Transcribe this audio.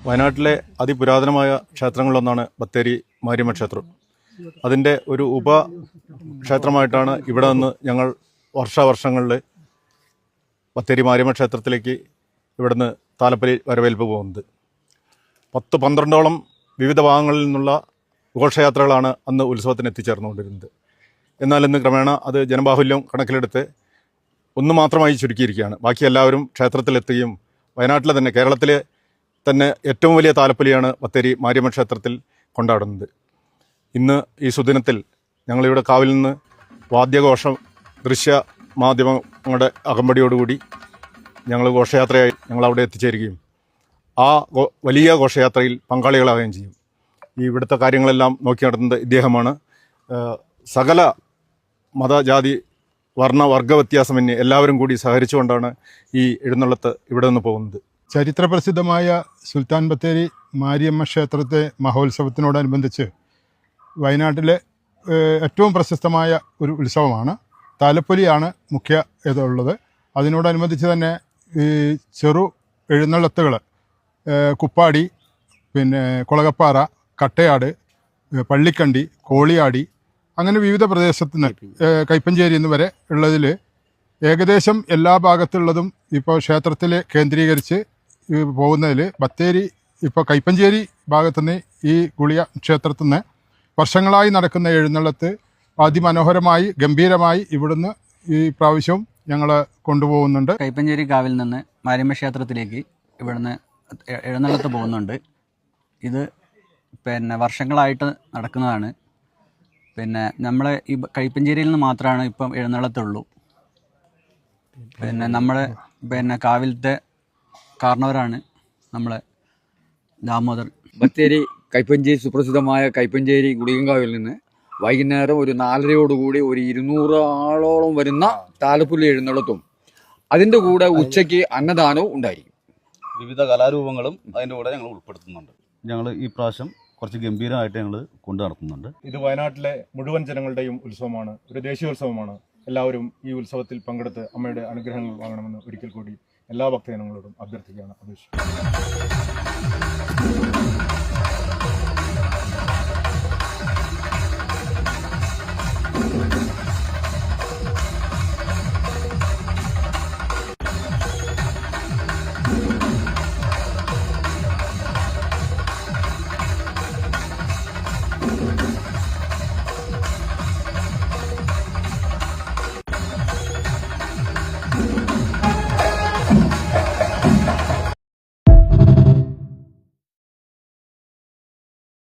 വയനാട്ടിലെ അതിപുരാതനമായ ക്ഷേത്രങ്ങളിലൊന്നാണ് ബത്തേരി മാരിയമ്മ ക്ഷേത്രം. അതിൻ്റെ ഒരു ഉപക്ഷേത്രമായിട്ടാണ് ഇവിടെ നിന്ന് ഞങ്ങൾ വർഷങ്ങളിൽ ബത്തേരി മാരിയമ്മ ക്ഷേത്രത്തിലേക്ക് ഇവിടുന്ന് താലപ്പൊലി വരവേൽപ്പ് പോകുന്നത്. 10-12ഓളം വിവിധ ഭാഗങ്ങളിൽ നിന്നുള്ള ഘോഷയാത്രകളാണ് അന്ന് ഉത്സവത്തിന് എത്തിച്ചേർന്നുകൊണ്ടിരുന്നത്. എന്നാൽ ഇന്ന് ക്രമേണ അത് ജനബാഹുല്യം കണക്കിലെടുത്ത് ഒന്ന് മാത്രമായി ചുരുക്കിയിരിക്കുകയാണ്. ബാക്കി എല്ലാവരും ക്ഷേത്രത്തിലെത്തുകയും വയനാട്ടിലെ തന്നെ കേരളത്തിലെ തന്നെ ഏറ്റവും വലിയ താലപ്പൊലിയാണ് ബത്തേരി മാരിയമ്മ ക്ഷേത്രത്തിൽ കൊണ്ടാടുന്നത്. ഇന്ന് ഈ സുദിനത്തിൽ ഞങ്ങളിവിടെ കാവിൽ നിന്ന് വാദ്യഘോഷം ദൃശ്യ മാധ്യമങ്ങളുടെ അകമ്പടിയോടുകൂടി ഞങ്ങൾ ഘോഷയാത്രയായി ഞങ്ങളവിടെ എത്തിച്ചേരുകയും ആ വലിയ ഘോഷയാത്രയിൽ പങ്കാളികളാവുകയും ചെയ്യും. ഈ ഇവിടുത്തെ കാര്യങ്ങളെല്ലാം നോക്കി നടത്തുന്നത് ഇദ്ദേഹമാണ്. സകല മതജാതി വർണ്ണ വർഗ വ്യത്യാസമന്യേ എല്ലാവരും കൂടി സഹകരിച്ചുകൊണ്ടാണ് ഈ എഴുന്നള്ളത്ത് ഇവിടെ നിന്ന് പോകുന്നത്. ചരിത്രപ്രസിദ്ധമായ സുൽത്താൻ ബത്തേരി മാരിയമ്മ ക്ഷേത്രത്തെ മഹോത്സവത്തിനോടനുബന്ധിച്ച് വയനാട്ടിലെ ഏറ്റവും പ്രശസ്തമായ ഒരു ഉത്സവമാണ്. താലപ്പൊലിയാണ് മുഖ്യ ഇതുള്ളത്. അതിനോടനുബന്ധിച്ച് തന്നെ ഈ ചെറു എഴുന്നള്ളത്തുകൾ കുപ്പാടി, പിന്നെ കുളകപ്പാറ, കട്ടയാട്, പള്ളിക്കണ്ടി, കോളിയാടി, അങ്ങനെ വിവിധ പ്രദേശത്തു നിന്ന് കൈപ്പഞ്ചേരി എന്നിവരെ ഉള്ളതിൽ ഏകദേശം എല്ലാ ഭാഗത്തുള്ളതും ഇപ്പോൾ ക്ഷേത്രത്തിൽ കേന്ദ്രീകരിച്ച് പോകുന്നതിൽ ബത്തേരി ഇപ്പോൾ കൈപ്പഞ്ചേരി ഭാഗത്തുനിന്ന് ഈ ഗുളിയ ക്ഷേത്രത്തിൽ നിന്ന് വർഷങ്ങളായി നടക്കുന്ന എഴുന്നള്ളത്ത് അതിമനോഹരമായി ഗംഭീരമായി ഇവിടുന്ന് ഈ പ്രാവശ്യവും ഞങ്ങൾ കൊണ്ടുപോകുന്നുണ്ട്. കൈപ്പഞ്ചേരി കാവിൽ നിന്ന് മാരിയമ്മ ക്ഷേത്രത്തിലേക്ക് ഇവിടുന്ന് എഴുന്നള്ളത്ത് പോകുന്നുണ്ട്. ഇത് വർഷങ്ങളായിട്ട് നടക്കുന്നതാണ്. നമ്മൾ ഈ കൈപ്പഞ്ചേരിയിൽ നിന്ന് മാത്രമാണ് ഇപ്പം എഴുന്നള്ളത്തുള്ളൂ. നമ്മളെ കാവിലത്തെ കാരണവരാണ് നമ്മളെ ദാമോദർ. ബത്തേരി കൈപ്പഞ്ചേരി സുപ്രസിദ്ധമായ കൈപ്പഞ്ചേരി ഗുളികങ്കാവിൽ നിന്ന് വൈകുന്നേരം ഒരു 4:30 ഒരു 200 ആളോളം വരുന്ന താലപ്പൊലി എഴുന്നള്ളത്തും അതിൻ്റെ കൂടെ ഉച്ചയ്ക്ക് അന്നദാനവും ഉണ്ടായിരിക്കും. വിവിധ കലാരൂപങ്ങളും അതിൻ്റെ കൂടെ ഞങ്ങൾ ഉൾപ്പെടുത്തുന്നുണ്ട്. ഞങ്ങൾ ഈ പ്രാവശ്യം കുറച്ച് ഗംഭീരമായിട്ട് ഞങ്ങൾ കൊണ്ടു നടത്തുന്നുണ്ട്. ഇത് വയനാട്ടിലെ മുഴുവൻ ജനങ്ങളുടെയും ഉത്സവമാണ്, ഒരു ദേശീയോത്സവമാണ്. എല്ലാവരും ഈ ഉത്സവത്തിൽ പങ്കെടുത്ത് അമ്മയുടെ അനുഗ്രഹങ്ങൾ വാങ്ങണമെന്ന് ഒരിക്കൽ കൂടി എല്ലാ ഭക്തജനങ്ങളോടും അഭ്യർത്ഥിക്കുകയാണ്, അപേക്ഷിക്കുന്നു.